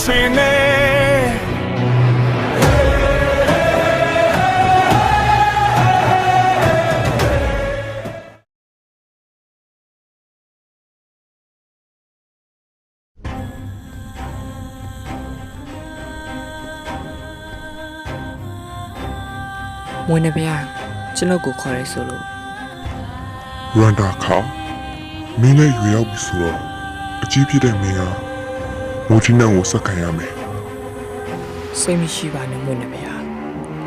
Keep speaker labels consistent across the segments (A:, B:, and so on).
A: မွေးနေပြကျွန်တော်ကိုခေါ်ရဲဆိုလို့
B: ရန်တာခါမင်းလည်းရွေရောက်ပြီဆိုတော့အကြီးဖြစ်တဲ့မင်းကမူကြီးနန်းကိုဆက်ခံရမယ်
A: စိတ်မရှိပါနဲ့မွေးနေပြ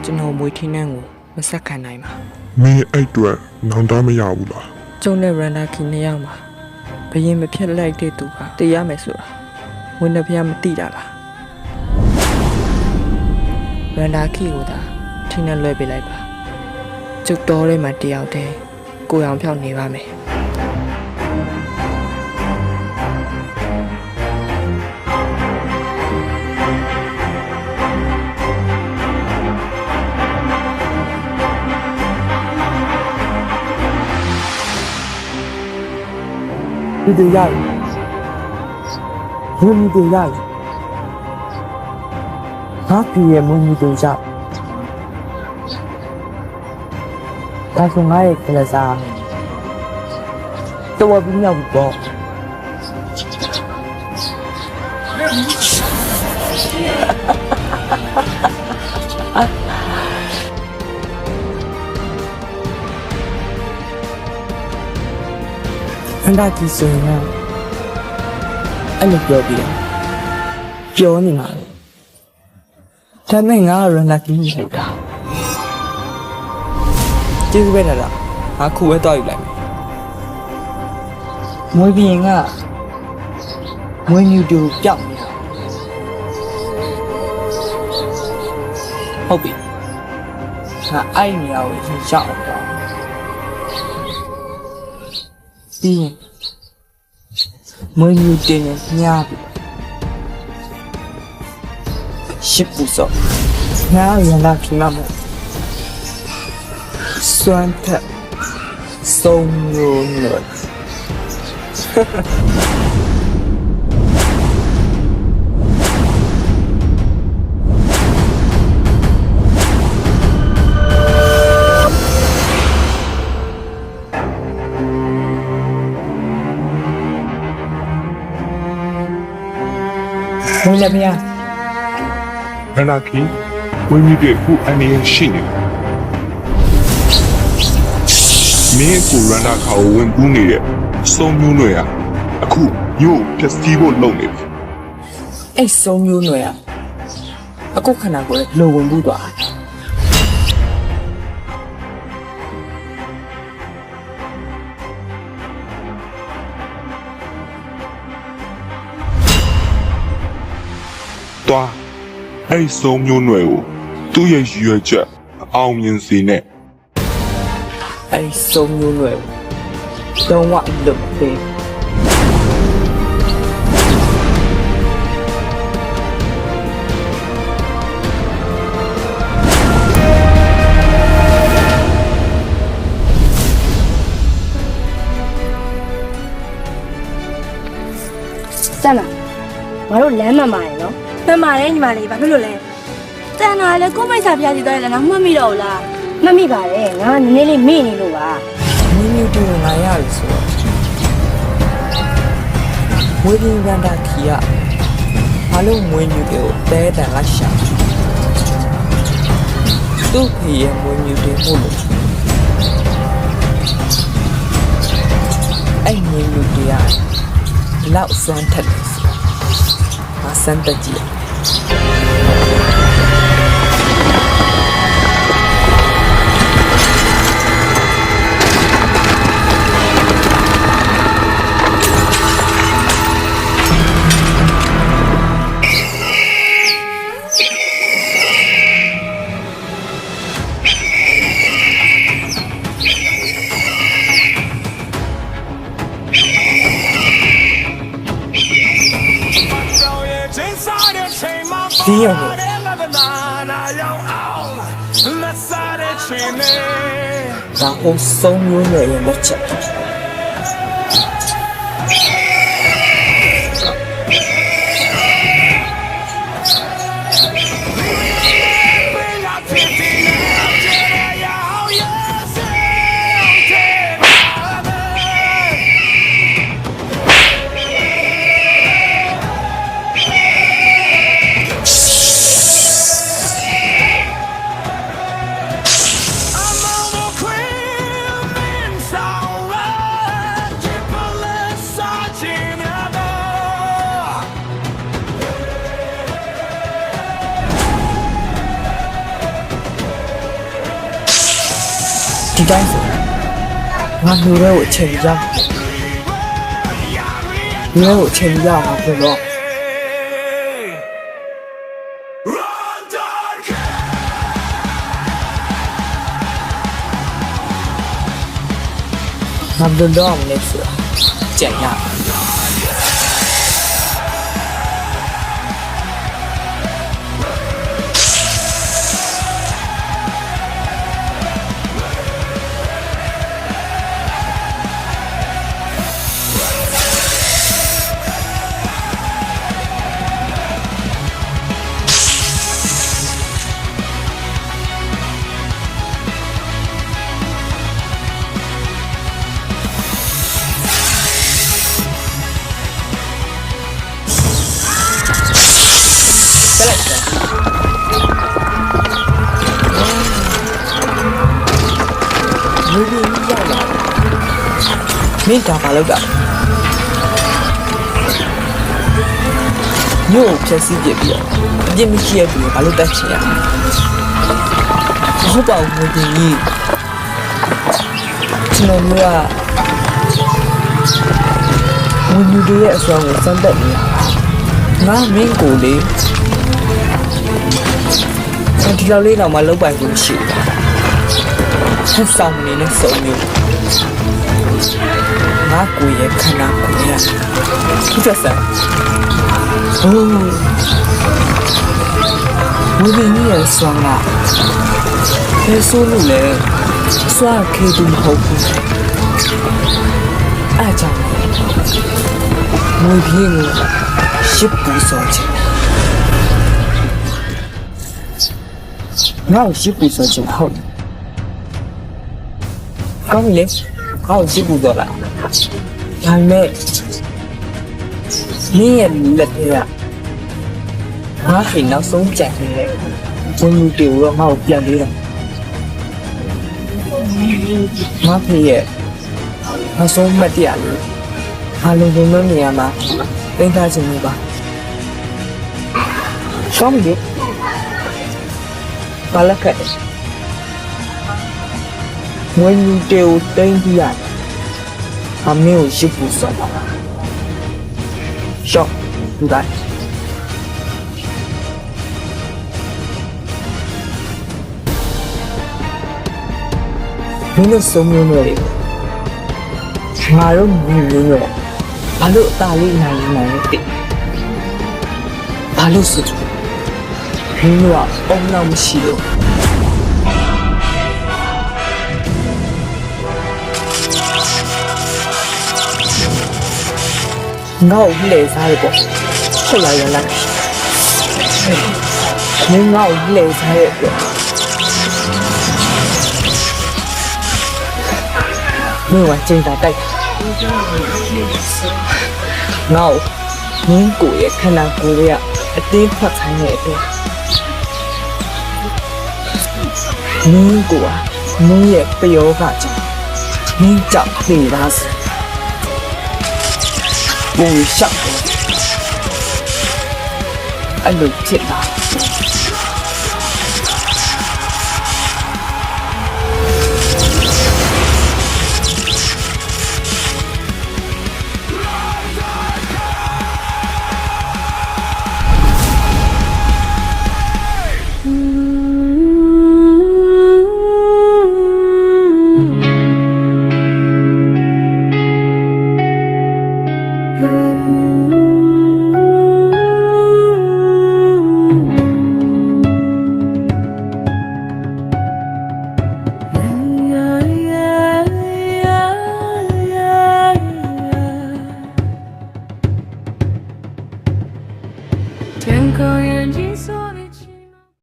A: ကျွန်တော်မွေးထင်းနှန်းကိုမဆက်ခံနိုင်ပါ
B: မင်းအဲ့အတွက်နောင်တမရဘူးလား
A: ကျုံနဲ့ရန်နာခီနှစ်ယောက်မှာဘရင်မဖြစ်လိုက်တဲ့သူကတည်ရမယ်ဆိုတာမွေးနေပြမသိတာလားရန်နာခီကိုသာထင်းနှန်းလွှဲပေးလိုက်ပါကျုပ်တော်ထဲမှာတယောက်တည်းကိုအောင်ဖြောက်နေပါမယ်
C: ဒီတူရတယ်ဘုံမီတူရတယ်ဟာပြည့်မုံမီတူရဒါဆိုငါရဲ့ကလစားတော့ပြီးမြောက်ပြီပေါ့အန်ဒါကြီးဆိုရင်အဲ့လိုပြောပြီးတော့ပြောနေမှာဒါနဲ့ငါရနာကြီးနေလိုက်တာကျေးဇူးပဲလားငါခုပဲတော့ယူလိုက်မယ်မွေးပြင်းကမွေးမြူတူပြောက်နေတာဟုတ်ပြီငါအဲ့နေရာကိုရင်ချအောင်တော့ပြီးရင်မွေးမြူတင်နေညားပြီရှစ်ပူစောငါရလာခီမမို့စွမ်းထက်ဆုံးလို့လို့ မင်းလည်းမရ
B: ရန်တာခီဝင်းမိတဲ့ခုအနေရရှိနေတယ်မင်းကိုရန်တာခါကိုဝင်ကူးနေတဲ့စုံမျိုးတွေอ่ะအခုညို့ပျက်စီးဖို့လုပ်နေပြီ
C: အဲ့ဆုံးမျိုးနွယ်อ่ะအခုခဏကိုလိုဝင်ဘူးသွား
B: သွားအဲ့စုံမျိုးတွေကိုသူ့ရဲ့ရည်ရွယ်ချက်အောင်မြင်စေနဲ့
C: အဲ့ဆုံးမျိုးနွယ်တော့ဝလွတ်ပေး
D: စမ်းလာငါတို့လမ်းမှန်ပါတယ်နော်မှန်ပါတယ်ညီမလေးဘာဖြစ်လို့လဲတန်တာလည်းကိုမိတ်ဆာပြစီသွားတယ်လားငါမှတ်မိတော့လားမှတ်မိပါတယ်ငါကနည်းနည်းလေးမေ့နေလို့ပါ
C: မင်းမျိုးတူငါရပြီဆိုတော့မွေးရင်ရန်တာခီကဘာလို့မွေးမျိုးတွေကိုတဲတန်ကရှာသူ့ဖေရဲ့မွေးမျိုးတွေမို့လို့အဲ့မွေးမျိုးတွေကလောက်စွမ်းထက်တယ်ဆိုငါစမ်းတက်ကြည့်ဒီရောဒါဟိုဆုံးမျိုးနဲ့ရတဲ့ချက် ဒီတိုင်းဆိုငါလူတွေကိုအချိန်ရလူတွေကိုအချိန်ရအောင်ပြောတော့ငါဘယ်တော့မှမလုပ်ဘူးကြင်ရမင်းဒါပါလို့ကညို့ဖြက်စီးပြပြီးတော့အပြစ်မရှိရဘူးဘာလို့တက်ချင်ရဟုတ်ပါဘူးဒီကြီးကျွန်တော်ကဝင်ယူရဲ့အစွမ်းကိုစမ်းသပ်နေတာငါမင်းကိုလေဒီလောက်လေးတော့မလောက်ပိုင်ဘူးရှိဘူးဆက်ဆောင်နေနဲ့စုံမျိုးငါကိုရဲ့ခန္ဓာကိုယ်ရဒီသက်စံဝီဗီနီရဲ့ဆွမ်းကဘယ်ဆိုလို့လဲဆွမ်းခေတူမဟုတ်ဘူးအားကြောင့်ဝီဗီနီရှစ်ပူစောချင်ငါ့ကိုရှစ်ပူစောချင်ဟုတ်ကောင်းပြီလေကောင်းရှစ်ပူတော့လားဒါပေမဲ့你也လက်ထဲကငါအိမ်နောက်ဆုံးကြံနေတဲ့ဝင်လူတွေတော့ငါ့ကိုပြန်ပေးတယ်ငါဖေရဲ့နောက်ဆုံးမတရားလို့အားလုံးလုံးလုံးနေရမှာတင်ထားခြင်းလို့ပါရှောင်းပြီဘာလဲခဲ့ဝင်လူတွေကိုတင်ပြရတယ်အမေကိုရှိဖို့စောပါရှော့ดูได้မင်းတို့စုံမျိုးတွေငါတို့မြင်လို့ဘာလို့အသားလေးနိုင်နေလဲဘာလို့ဆိုမင်းတို့ကအုံနောက်မရှိလို့ငါ့ကိုလှည့်စားရပေါ့ဟုတ်လားရလားမင်းငါ့ကိုလှည့်စားရပေါ့မင်းကချိန်တာတိုက်ငါ့ကိုမင်းကိုရဲ့ခန္ဓာကိုယ်ရဲ့အသေးဖတ်ဆိုင်တဲ့အတွက်မင်းကိုမင်းရဲ့ပယောဂကြောင့်မင်းကြောင့်နေပါစေ我想，俺都见他。